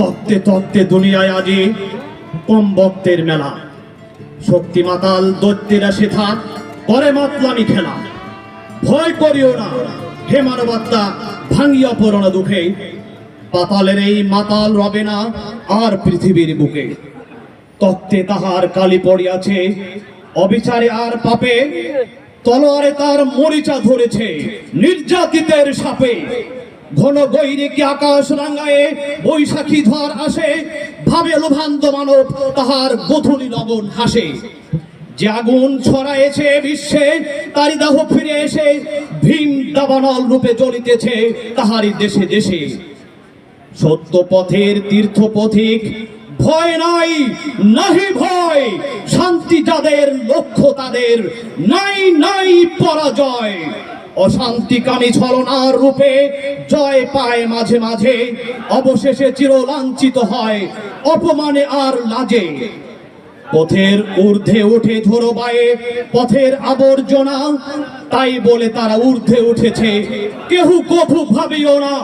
তত্ত্বে তত্ত্বে দুনিয়ায় আজি কম ভক্তের মেলা। শক্তি মাতাল দৈত্যেরা সেথা করে মাতলামি খেলা। ভয় করিও না হে মানবাত্মা, ভাঙিয়া পড়ো না দুঃখে। পাতালের এই মাতাল রবে না আর পৃথিবীর বুকে। তত্ত্বে তাহার কালি পড়িয়াছে, অবিচারে আর পাপে। তলোয়ারে তার মরিচা ধরেছে নির্যাতিতের সাপে। ঘন গৈরিকে আকাশ রাঙ্গায়ে বৈশাখী ঝড় আসে। ভাবে লোভান্ত মানব তাহার গোধূলি লগন হাসে। যে আগুন ছড়ায়েছে বিশ্বে তারি দেহ ফিরে এসে ভীম দাবানল রূপে জ্বলিতেছে তাহারি দেশে দেশে। সত্য পথের তীর্থ পথিক ভয় নাই, নাহি ভয়। শান্তি যাদের লক্ষ্য তাদের নাই নাই পরাজয়। অশান্তিকামী ছলনার রূপে জয় পায় মাঝে মাঝে। অবশেষে চিরলাঞ্ছিত হয় অপমানে আর লাজে। পথের ঊর্ধ্বে উঠে ঝোড়ো বায়ে পথের আবর্জনা। তাই বলে তারা ঊর্ধ্বে উঠেছে, কেহ কভু ভাবিও না